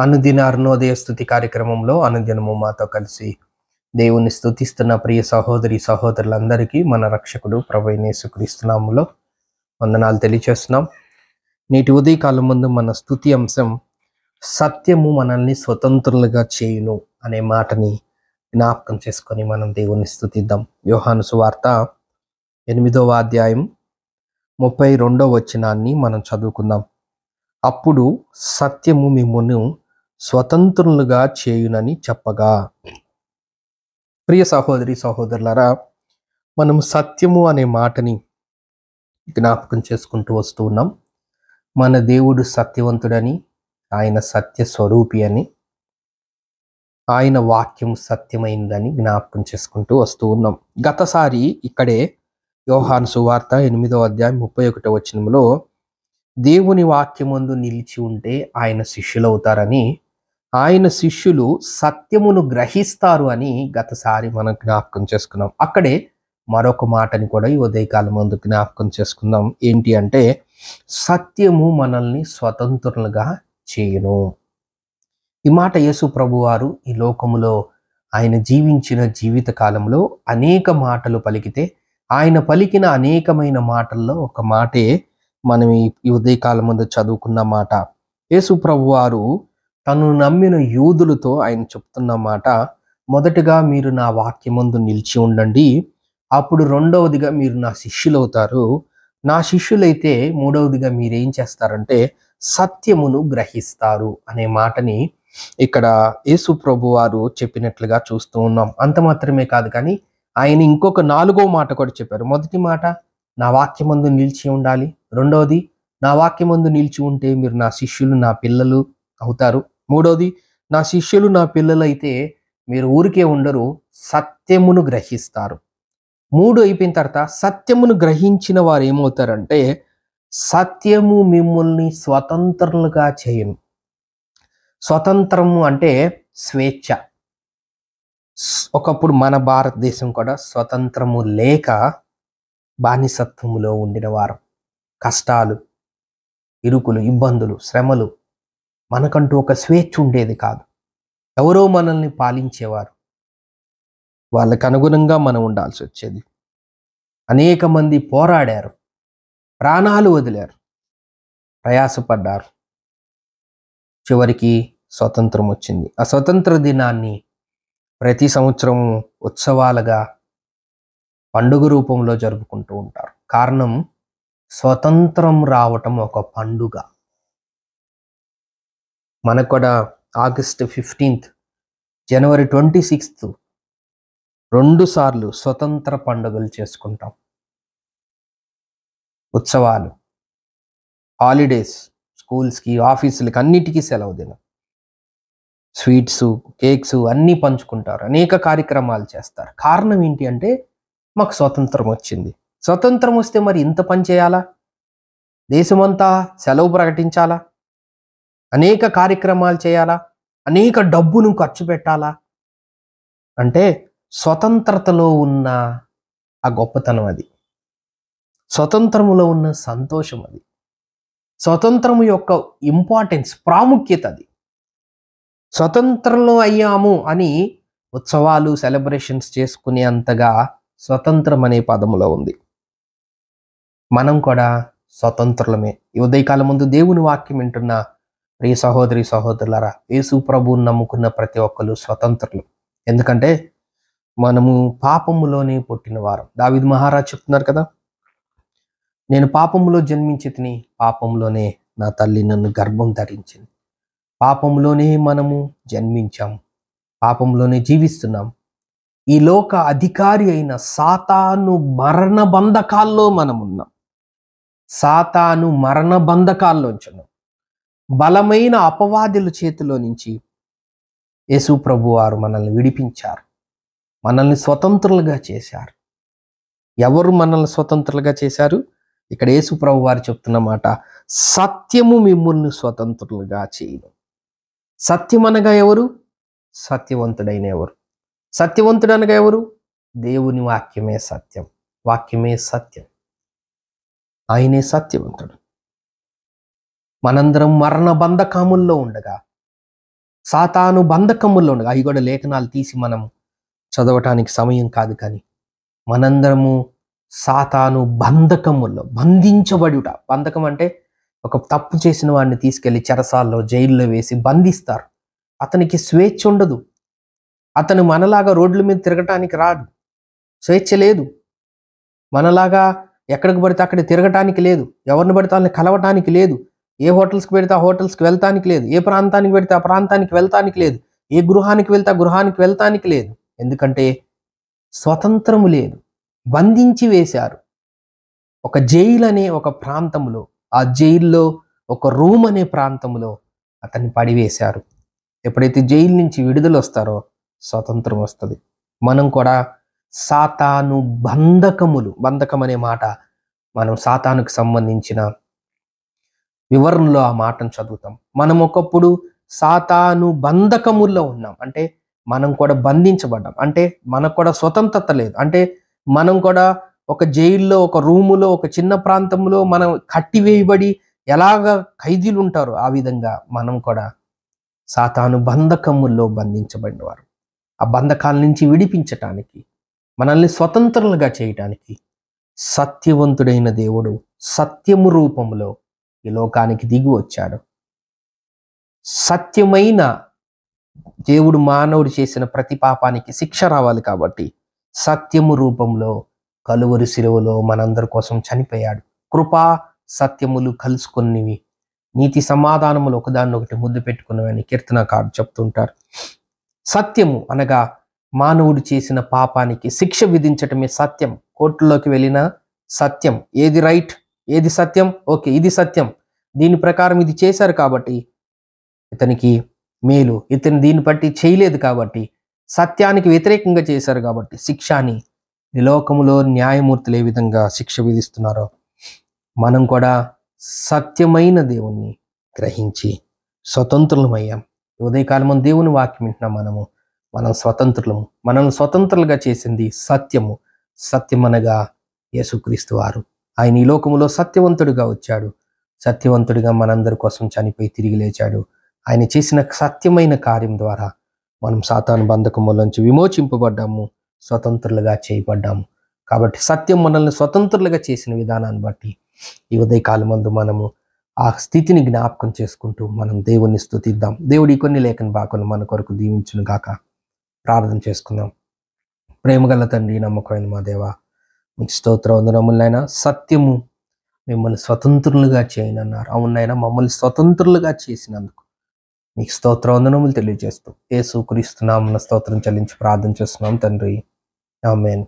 అనుదిన అరుణోదయ స్తుతి కార్యక్రమంలో అనుదినము మాతో కలిసి దేవుని స్తుతిస్తున్న ప్రియ సహోదరి సహోదరులందరికీ మన రక్షకుడు ప్రభువైన యేసుక్రీస్తు నామములో వందనాలు తెలియజేస్తున్నాం. నేటి ఉదయకాలం ముందు మన స్తుతి అంశం సత్యము మనల్ని స్వతంత్రులుగా చేయును అనే మాటని జ్ఞాపకం చేసుకొని మనం దేవుని స్తుతిద్దాం. యోహాను సువార్త 8వ అధ్యాయం 32వ వచనాన్ని మనం చదువుకుందాం. అప్పుడు సత్యము మిమ్మును స్వతంత్రులుగా చేయునని చెప్పగా. ప్రియ సహోదరి సహోదరులారా, మనం సత్యము అనే మాటని జ్ఞాపకం చేసుకుంటూ వస్తూ ఉన్నాం. మన దేవుడు సత్యవంతుడని, ఆయన సత్య స్వరూపి అని, ఆయన వాక్యం సత్యమైందని జ్ఞాపకం చేసుకుంటూ వస్తూ ఉన్నాం. గతసారి ఇక్కడే యోహాను సువార్త 8వ అధ్యాయం 31వ వచనంలో దేవుని వాక్యమందు నిలిచి ఉంటే ఆయన శిష్యులవుతారని, ఆయన శిష్యులు సత్యమును గ్రహిస్తారు అని గతసారి మనం జ్ఞాపకం చేసుకున్నాం. అక్కడే మరొక మాటని కూడా ఈ ఉదయకాలం ముందు జ్ఞాపకం చేసుకుందాం. ఏంటి అంటే, సత్యము మనల్ని స్వతంత్రులుగా చేయును. ఈ మాట యేసు ప్రభువారు ఈ లోకములో ఆయన జీవించిన జీవిత కాలంలో అనేక మాటలు పలికితే, ఆయన పలికిన అనేకమైన మాటల్లో ఒక మాటే మనం ఈ ఉదయకాలం ముందు చదువుకున్న మాట. యేసు ప్రభువారు తను నమ్మిన యూదులతో ఆయన చెప్తున్న మాట, మొదటగా మీరు నా వాక్యమందు నిలిచి ఉండండి, అప్పుడు రెండవదిగా మీరు నా శిష్యులవుతారు, నా శిష్యులైతే మూడవదిగా మీరేం చేస్తారంటే సత్యమును గ్రహిస్తారు అనే మాటని ఇక్కడ యేసు ప్రభువారు చెప్పినట్లుగా చూస్తూ ఉన్నాం. అంత మాత్రమే కాదు, కానీ ఆయన ఇంకొక 4వ మాట కూడా చెప్పారు. మొదటి మాట నా వాక్యమందు నిలిచి ఉండాలి, రెండవది నా వాక్యమందు నిలిచి ఉంటే మీరు నా శిష్యులు నా పిల్లలు అవుతారు, మూడవది నా శిష్యులు నా పిల్లలు అయితే మీరు ఊరికే ఉండరు, సత్యమును గ్రహిస్తారు. 3 అయిపోయిన తర్వాత సత్యమును గ్రహించిన వారు ఏమవుతారంటే సత్యము మిమ్మల్ని స్వతంత్రులుగా చేయును. స్వతంత్రము అంటే స్వేచ్ఛ. ఒకప్పుడు మన భారతదేశం కూడా స్వతంత్రము లేక బానిసత్వములో ఉండిన వారు. కష్టాలు, ఇరుకులు, ఇబ్బందులు, శ్రమలు, మనకంటూ ఒక స్వేచ్ఛ ఉండేది కాదు. ఎవరో మనల్ని పాలించేవారు, వాళ్ళకు అనుగుణంగా మనం ఉండాల్సి వచ్చేది. అనేక మంది పోరాడారు, ప్రాణాలు వదిలారు, ప్రయాసపడ్డారు, చివరికి స్వతంత్రం వచ్చింది. ఆ స్వతంత్ర దినాన్ని ప్రతి సంవత్సరం ఉత్సవాలుగా పండుగ రూపంలో జరుపుకుంటూ ఉంటారు. కారణం, స్వతంత్రం రావటం ఒక పండుగ. మనకు కూడా ఆగస్టు 15th, జనవరి 26th 2 సార్లు స్వతంత్ర పండుగలు చేసుకుంటాం. ఉత్సవాలు, హాలిడేస్, స్కూల్స్కి, ఆఫీసులకి అన్నిటికీ సెలవు దినం. స్వీట్స్, కేక్స్ అన్నీ పంచుకుంటారు, అనేక కార్యక్రమాలు చేస్తారు. కారణం ఏంటి అంటే మాకు స్వతంత్రం వచ్చింది. స్వతంత్రం వస్తే మరి ఇంత పని చేయాలా, దేశమంతా సెలవు ప్రకటించాలా, అనేక కార్యక్రమాలు చేయాలా, అనేక డబ్బును ఖర్చు పెట్టాలా అంటే స్వతంత్రతలో ఉన్న ఆ గొప్పతనం అది, స్వతంత్రములో ఉన్న సంతోషం అది, స్వతంత్రము యొక్క ఇంపార్టెన్స్, ప్రాముఖ్యత అది. స్వతంత్రంలో అయ్యాము అని ఉత్సవాలు, సెలబ్రేషన్స్ చేసుకునే అంతగా స్వతంత్రం అనే పదములో ఉంది. మనం కూడా స్వతంత్రులమే. ఈ ఉదయకాలం ముందు దేవుని వాక్యం వింటున్న ప్రియ సహోదరి సహోదరులారా, యేసు ప్రభువుని నమ్ముకున్న ప్రతి ఒక్కరు స్వతంత్రులు. ఎందుకంటే మనము పాపములోనే పుట్టిన వారం. దావీదు మహారాజు చెప్తున్నారు కదా, నేను పాపములో జన్మించి తిని, పాపంలోనే నా తల్లి నన్ను గర్భం ధరించింది. పాపంలోనే మనము జన్మించాం, పాపంలోనే జీవిస్తున్నాం. ఈ లోక అధికారి అయిన సాతాను మరణ బంధకాల్లో మనం ఉన్నాం. సాతాను మరణ బంధకాల్లోంచున్నాం. బలమైన అపవాదుల చేతిలో నుంచి యేసు ప్రభువారు మనల్ని విడిపించారు, మనల్ని స్వతంత్రులుగా చేశారు. ఎవరు మనల్ని స్వతంత్రులుగా చేశారు? ఇక్కడ యేసు ప్రభువారు చెప్తున్న మాట, సత్యము మిమ్ముల్ని స్వతంత్రులుగా చేయను. సత్యం అనగా ఎవరు? సత్యవంతుడైన ఎవరు? సత్యవంతుడు అనగా ఎవరు? దేవుని వాక్యమే సత్యం, వాక్యమే సత్యం, ఆయనే సత్యవంతుడు. మనందరం మరణ బంధకాముల్లో ఉండగా సాతాను బంధకముల్లో ఉండగా, అవి కూడా లేఖనాలు తీసి మనం చదవటానికి సమయం కాదు, కానీ మనందరము సాతాను బంధకముల్లో బంధించబడుట. బంధకం అంటే ఒక తప్పు చేసిన వాడిని తీసుకెళ్లి చెరసాల్లో జైల్లో వేసి బంధిస్తారు. అతనికి స్వేచ్ఛ ఉండదు. అతను మనలాగా రోడ్ల మీద తిరగటానికి రాడు, స్వేచ్ఛ లేదు. మనలాగా ఎక్కడికి పడితే అక్కడ తిరగటానికి లేదు, ఎవరిని పడితే వాళ్ళని కలవటానికి లేదు, ఏ హోటల్స్కి పెడితే ఆ హోటల్స్కి వెళ్తానికి లేదు, ఏ ప్రాంతానికి పెడితే ఆ ప్రాంతానికి వెళ్తానికి లేదు, ఏ గృహానికి వెళ్తే ఆ గృహానికి వెళ్తానికి లేదు. ఎందుకంటే స్వతంత్రము లేదు, బంధించి వేశారు. ఒక జైలు అనే ఒక ప్రాంతంలో, ఆ జైల్లో ఒక రూమ్ అనే ప్రాంతంలో అతన్ని పడివేశారు. ఎప్పుడైతే జైలు నుంచి విడుదల వస్తారో స్వతంత్రం వస్తుంది. మనం కూడా సాతాను బంధకములు, బంధకం అనే మాట మనం సాతానుకు సంబంధించిన వివరణలో ఆ మాటను చదువుతాం. మనం ఒకప్పుడు సాతాను బంధకముల్లో ఉన్నాం, అంటే మనం కూడా బంధించబడ్డాం, అంటే మనకు కూడా స్వతంత్రత లేదు, అంటే మనం కూడా ఒక జైల్లో, ఒక రూములో, ఒక చిన్న ప్రాంతంలో మనం కట్టివేయబడి ఎలాగ ఖైదీలు ఉంటారో ఆ విధంగా మనం కూడా సాతాను బంధకముల్లో బంధించబడిన వారు. ఆ బంధకాల నుంచి విడిపించటానికి, మనల్ని స్వతంత్రులుగా చేయటానికి సత్యవంతుడైన దేవుడు సత్యము రూపంలో ఈ లోకానికి దిగి వచ్చాడు. సత్యమైన దేవుడు మానవుడు చేసిన ప్రతి పాపానికి శిక్ష రావాలి కాబట్టి సత్యము రూపంలో కలువరి శిలువలో మనందరి కోసం చనిపోయాడు. కృపా సత్యములు కలుసుకున్నవి, నీతి సమాధానములు ఒకదాన్నొకటి ముద్దు పెట్టుకున్నవని కీర్తనకారుడు చెప్తుంటారు. సత్యము అనగా మానవుడు చేసిన పాపానికి శిక్ష విధించటమే సత్యం. కోర్టులోకి వెళ్ళిన సత్యం, ఏది రైట్, ఏది సత్యం, ఓకే ఇది సత్యం, దీని ప్రకారం ఇది చేశారు కాబట్టి ఇతనికి మేలు, ఇతను దీన్ని బట్టి చేయలేదు కాబట్టి, సత్యానికి వ్యతిరేకంగా చేశారు కాబట్టి శిక్ష అని ఈ లోకములో న్యాయమూర్తులు ఏ విధంగా శిక్ష విధిస్తున్నారో మనం కూడా సత్యమైన దేవుణ్ణి గ్రహించి స్వతంత్రులమయ్యాం. ఉదయకాలం దేవుని వాక్యం వింటున్నాం. మనం స్వతంత్రులము. మనల్ని స్వతంత్రులుగా చేసింది సత్యము. సత్యమనగా యేసుక్రీస్తు వారు. ఆయన ఈ లోకములో సత్యవంతుడిగా వచ్చాడు, సత్యవంతుడిగా మనందరి కోసం చనిపోయి తిరిగి లేచాడు. ఆయన చేసిన సత్యమైన కార్యం ద్వారా మనం సాతాను బంధకములోంచి విమోచింపబడ్డాము, స్వతంత్రులుగా చేయబడ్డాము. కాబట్టి సత్యం మనల్ని స్వతంత్రులుగా చేసిన విధానాన్ని బట్టి ఈ ఉదయకాలం మందు మనము ఆ స్థితిని జ్ఞాపకం చేసుకుంటూ మనం దేవుణ్ణి స్తుతిద్దాం. దేవుడి కొన్ని లేఖన భాగం మన కొరకు దీవించును గాక. ప్రార్థన చేసుకుందాం. ప్రేమగల తండ్రి, నమ్మకమైన మా దేవ, మీకు స్తోత్రం వందనములైనా. సత్యము మిమ్మల్ని స్వతంత్రులుగా చేయనన్నారు. అవునైనా మమ్మల్ని స్వతంత్రులుగా చేసినందుకు మీకు స్తోత్రం వందనములు తెలియజేస్తూ యేసుక్రీస్తు నామమున స్తోత్రం చెల్లించి ప్రార్థన చేస్తున్నాం తండ్రి. ఆమేన్.